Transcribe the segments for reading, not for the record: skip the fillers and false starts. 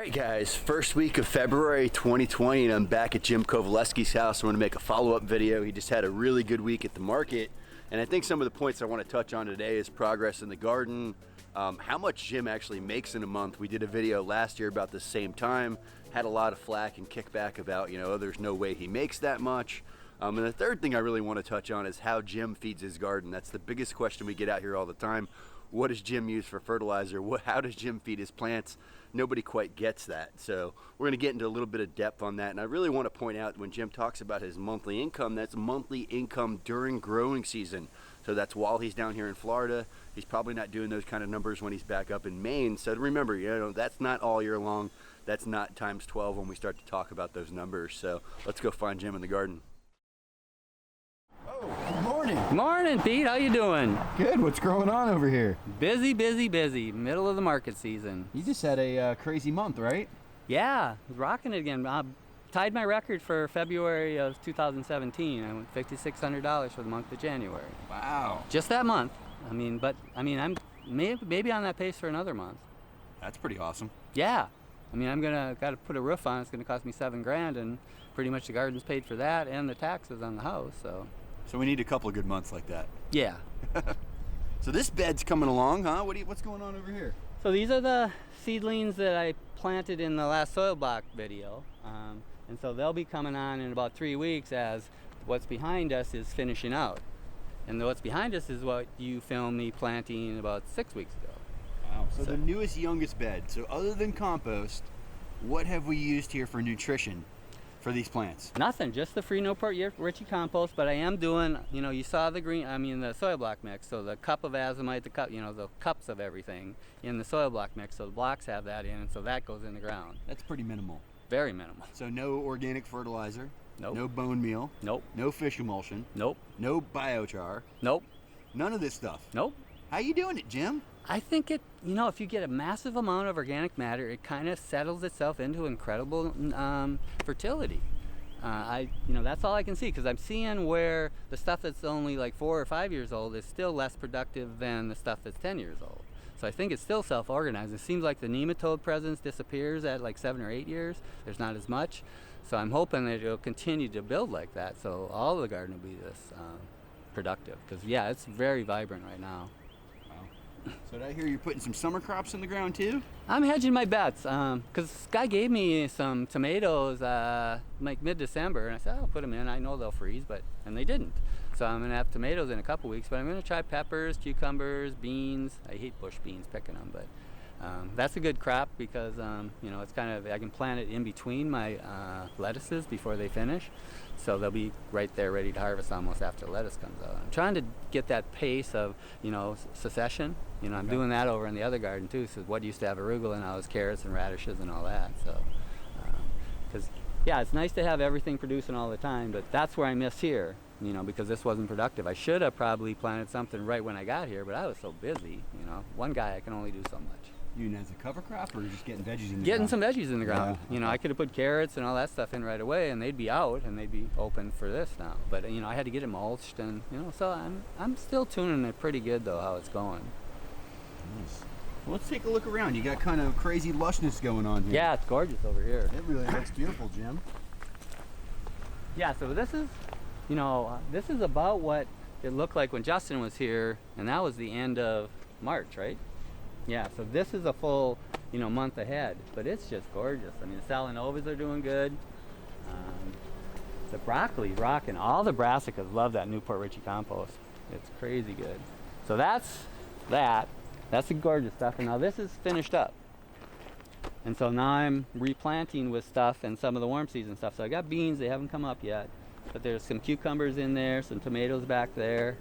Alright guys, first week of February 2020 and I'm back at Jim Kovaleski's house. I'm going to make a follow-up video. He just had a really good week at the market, and I think some of the points I want to touch on today is progress in the garden, how much Jim actually makes in a month. We did a video last year about the same time, had a lot of flack and kickback about, there's no way he makes that much. And the third thing I really want to touch on is how Jim feeds his garden. That's the biggest question we get out here all the time. What does Jim use for fertilizer? How does Jim feed his plants? Nobody quite gets that. So we're gonna get into a little bit of depth on that. And I really want to point out when Jim talks about his monthly income, that's monthly income during growing season. So that's while he's down here in Florida. He's probably not doing those kind of numbers when he's back up in Maine. So remember, that's not all year long. That's not times 12 when we start to talk about those numbers. So let's go find Jim in the garden. Oh, good morning. Morning, Pete. How you doing? Good. What's going on over here? Busy, busy, busy. Middle of the market season. You just had a crazy month, right? Yeah, rocking it again. Tied my record for February of 2017. I went $5,600 for the month of January. Wow. Just that month. I'm maybe on that pace for another month. That's pretty awesome. Yeah. I'm gotta put a roof on. It's gonna cost me $7,000, and pretty much the garden's paid for that and the taxes on the house. So we need a couple of good months like that. Yeah. So this bed's coming along, huh? What's going on over here? So these are the seedlings that I planted in the last soil block video. And so they'll be coming on in about 3 weeks as what's behind us is finishing out. And what's behind us is what you filmed me planting about 6 weeks ago. Wow. So the newest, youngest bed. So other than compost, what have we used here for nutrition for these plants? Nothing, just the free Port Richey compost, but I am doing, you saw the soil block mix, so the cup of azomite, the cups of everything in the soil block mix, so the blocks have that in, and so that goes in the ground. That's pretty minimal. Very minimal. So no organic fertilizer? Nope. No bone meal? Nope. No fish emulsion? Nope. No biochar? Nope. None of this stuff? Nope. How you doing it, Jim? I think if you get a massive amount of organic matter, it kind of settles itself into incredible fertility. That's all I can see, because I'm seeing where the stuff that's only like 4 or 5 years old is still less productive than the stuff that's 10 years old. So I think it's still self-organized. It seems like the nematode presence disappears at like 7 or 8 years. There's not as much. So I'm hoping that it'll continue to build like that, so all of the garden will be this productive. Because yeah, it's very vibrant right now. So did I hear you're putting some summer crops in the ground too? I'm hedging my bets, because this guy gave me some tomatoes like mid-December, and I said, I'll put them in. I know they'll freeze, and they didn't. So I'm gonna have tomatoes in a couple weeks, but I'm gonna try peppers, cucumbers, beans. I hate bush beans picking them, but that's a good crop because it's I can plant it in between my lettuces before they finish. So they'll be right there ready to harvest almost after the lettuce comes out. I'm trying to get that pace of, succession. I'm doing that over in the other garden too. So what used to have arugula now is carrots and radishes and all that. So, because it's nice to have everything producing all the time, but that's where I miss here, because this wasn't productive. I should have probably planted something right when I got here, but I was so busy. One guy, I can only do so much. You as a cover crop, or just getting veggies in the ground? Getting some veggies in the ground. Yeah. I could have put carrots and all that stuff in right away, and they'd be out and they'd be open for this now. But I had to get it mulched, and so I'm still tuning it pretty good though how it's going. Nice. Well, let's take a look around. You got kind of crazy lushness going on here. Yeah, it's gorgeous over here. It really looks beautiful, Jim. Yeah. So this is about what it looked like when Justin was here, and that was the end of March, right? Yeah, so this is a full, month ahead, but it's just gorgeous. The Salanovas are doing good. The broccoli's rocking. All the brassicas love that Port Richey compost. It's crazy good. So that's that. That's the gorgeous stuff. And now this is finished up. And so now I'm replanting with stuff and some of the warm season stuff. So I got beans, they haven't come up yet, but there's some cucumbers in there, some tomatoes back there.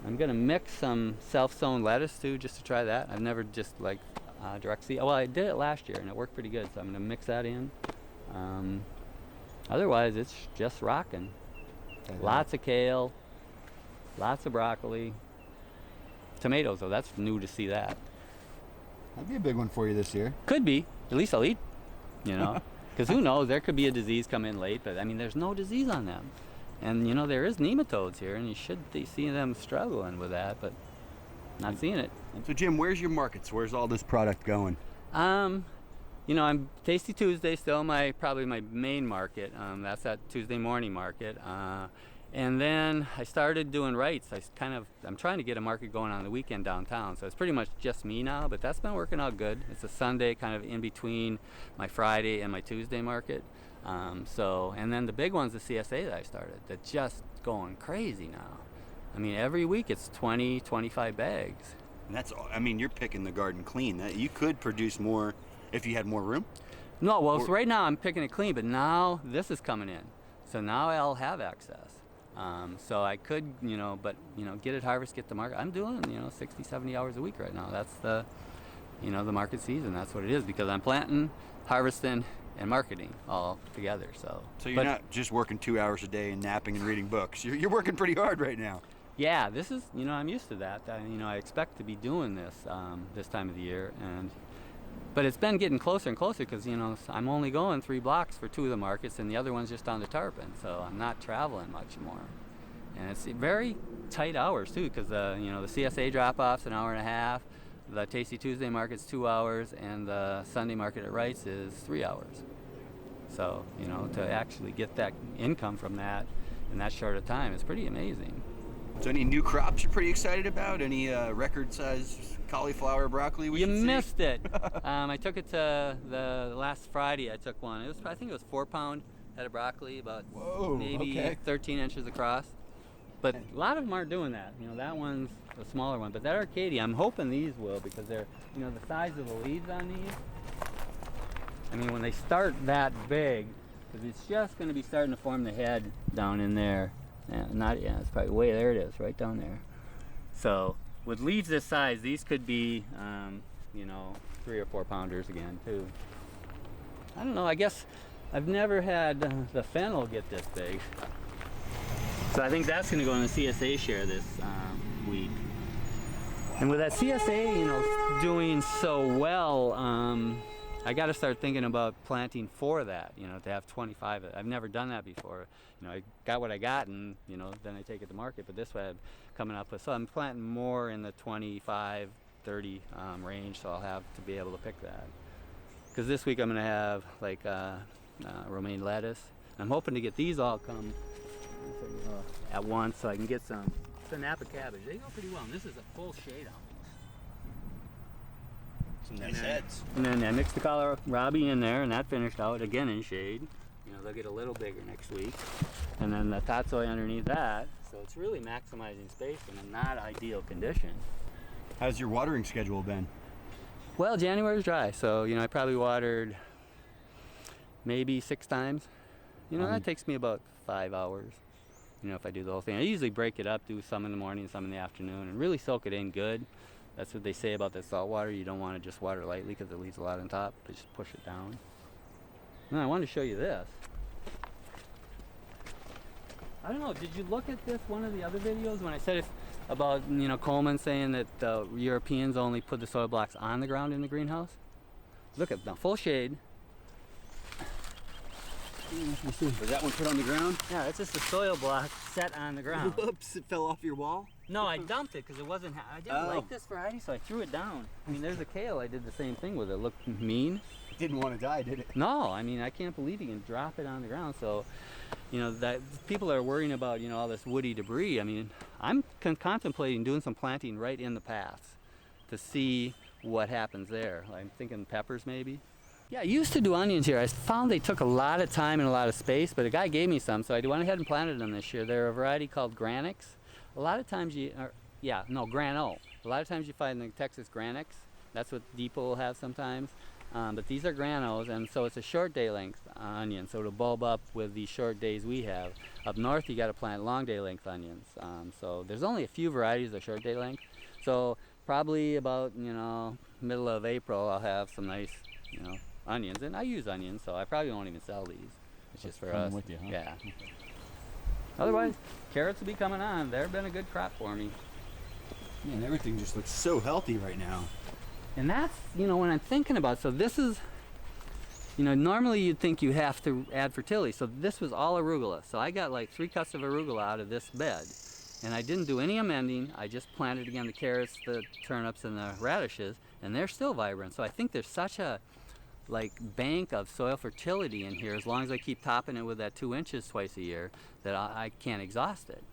I'm gonna mix some self-sown lettuce too, just to try that. I've never just direct seed. Well, I did it last year and it worked pretty good, so I'm gonna mix that in. Otherwise, it's just rocking. Lots of kale, lots of broccoli, tomatoes. Though that's new to see that. That'd be a big one for you this year. Could be. At least I'll eat. Because who knows? There could be a disease come in late, but there's no disease on them. And there is nematodes here, and you should see them struggling with that, but not seeing it. So Jim, where's your markets? Where's all this product going? I'm Tasty Tuesday still probably my main market. That's that Tuesday morning market. And then I started doing rights. I'm trying to get a market going on the weekend downtown. So it's pretty much just me now, but that's been working out good. It's a Sunday kind of in between my Friday and my Tuesday market. And then the big one's the CSA that I started. That's just going crazy now. I mean, every week it's 20, 25 bags. And you're picking the garden clean. You could produce more if you had more room? No, well, so right now I'm picking it clean, but now this is coming in. So now I'll have access. So I could, get it harvest, get the market. I'm doing, 60, 70 hours a week right now. That's the market season. That's what it is, because I'm planting, harvesting, and marketing all together. So you're not just working 2 hours a day and napping and reading books. You're working pretty hard right now. Yeah, this is, I'm used to that. I expect to be doing this this time of the year, but it's been getting closer and closer because, I'm only going 3 blocks for 2 of the markets, and the other one's just on the Tarpon, so I'm not traveling much more. And it's very tight hours too, because the CSA drop-off's an hour and a half, the Tasty Tuesday market's 2 hours, and the Sunday market at Wright's is 3 hours. So, to actually get that income from that in that short a time is pretty amazing. So any new crops you're pretty excited about? Any record-sized cauliflower, broccoli we should see? You missed it. I took it to the last Friday. I took one. I think it was 4-pound head of broccoli, about maybe 13 inches across. But a lot of them aren't doing that. That one's a smaller one. But that Arcadia, I'm hoping these will, because they're, the size of the leaves on these. When they start that big, because it's just going to be starting to form the head down in there. It's probably way there. It is, right down there. So with leaves this size, these could be, 3 or 4 pounders again too. I don't know. I guess I've never had the Fennel get this big. So I think that's going to go in the CSA share this week. And with that CSA, doing so well, I got to start thinking about planting for that, to have 25. I've never done that before. I got what I got, and, then I take it to market. But this way I'm coming up with, so I'm planting more in the 25, 30 range, so I'll have to be able to pick that. Because this week I'm going to have, romaine lettuce. I'm hoping to get these all come at once, so I can get some Napa cabbage. They go pretty well, and this is a full shade almost. Some nice heads. And then I mixed the kohlrabi in there, and that finished out again in shade. They'll get a little bigger next week. And then the tatsoi underneath that. So it's really maximizing space in a not ideal condition. How's your watering schedule been? Well, January's dry, so I probably watered maybe 6 times. That takes me about 5 hours. If I do the whole thing. I usually break it up, do some in the morning, some in the afternoon, and really soak it in good. That's what they say about the salt water. You don't want to just water lightly because it leaves a lot on top, but just push it down. And I wanted to show you this. I don't know, did you look at this one of the other videos when I said about Coleman saying that the Europeans only put the soil blocks on the ground in the greenhouse? Look at the full shade. Was that one put on the ground? Yeah, it's just a soil block set on the ground. Whoops, it fell off your wall? No, I dumped it because it wasn't, I didn't like this variety, so I threw it down. There's a kale, I did the same thing with it. It looked mean. It didn't want to die, did it? No, I can't believe you can drop it on the ground. So, that people are worrying about, all this woody debris. I'm contemplating doing some planting right in the paths to see what happens there. I'm thinking peppers maybe. Yeah, I used to do onions here. I found they took a lot of time and a lot of space, but a guy gave me some, so I went ahead and planted them this year. They're a variety called Granix. A lot of times Grano. A lot of times you find the Texas Granix. That's what Depot will have sometimes. But these are Granos, and so it's a short day length onion, so it'll bulb up with the short days we have. Up north, you got to plant long day length onions. So there's only a few varieties of short day length. So probably about, middle of April, I'll have some nice, onions. And I use onions, so I probably won't even sell these. It's just for us. With you, huh? Yeah. Otherwise, carrots will be coming on. They've been a good crop for me. Man, everything just looks so healthy right now. And that's, when I'm thinking about, so this is, normally you'd think you have to add fertility. So this was all arugula. So I got like 3 cuts of arugula out of this bed. And I didn't do any amending. I just planted again the carrots, the turnips, and the radishes, and they're still vibrant. So I think there's such a like bank of soil fertility in here, as long as I keep topping it with that 2 inches twice a year, that I can't exhaust it.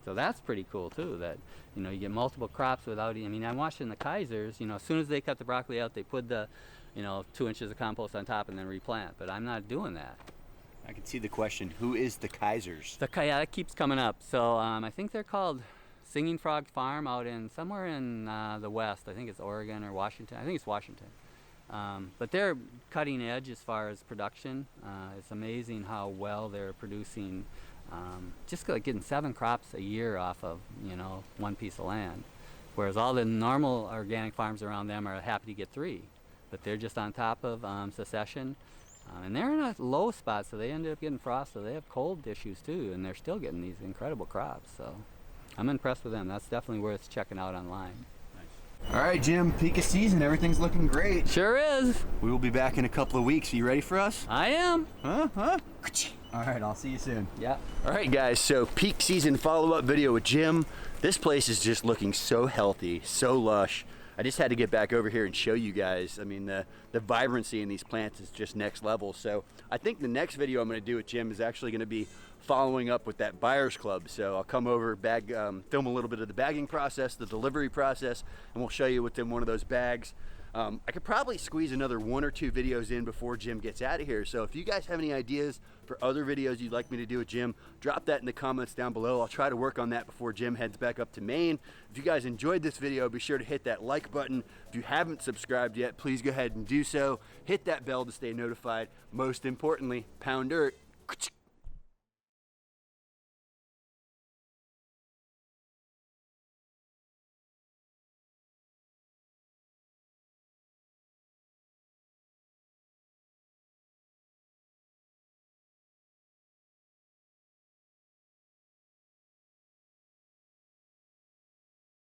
So that's pretty cool too, that, you know, you get multiple crops without, I mean, I'm watching the Kaisers, you know, as soon as they cut the broccoli out, they put the, you know, 2 inches of compost on top and then replant, but I'm not doing that. I can see the question, who is the Kaisers? Yeah, that keeps coming up. So I think they're called Singing Frog Farm out in somewhere in the west. I think it's Oregon or Washington. I think it's Washington. But they're cutting edge as far as production. It's amazing how well they're producing. Just like getting 7 crops a year off of, you know, 1 piece of land. Whereas all the normal organic farms around them are happy to get 3. But they're just on top of succession. And they're in a low spot, so they ended up getting frost, so they have cold issues too, and they're still getting these incredible crops. So I'm impressed with them. That's definitely worth checking out online. All right, Jim, peak of season, everything's looking great. Sure is. We will be back in a couple of weeks. Are you ready for us? I am. Huh? All right, I'll see you soon. Yeah. All right, guys, so peak season follow-up video with Jim. This place is just looking so healthy, so lush. I just had to get back over here and show you guys. I mean, the vibrancy in these plants is just next level. So I think the next video I'm gonna do with Jim is actually gonna be following up with that buyer's club. So I'll come over, film a little bit of the bagging process, the delivery process, and we'll show you what's in one of those bags. I could probably squeeze another 1 or 2 videos in before Jim gets out of here. So if you guys have any ideas for other videos you'd like me to do with Jim, drop that in the comments down below. I'll try to work on that before Jim heads back up to Maine. If you guys enjoyed this video, be sure to hit that like button. If you haven't subscribed yet, please go ahead and do so. Hit that bell to stay notified. Most importantly, pound dirt.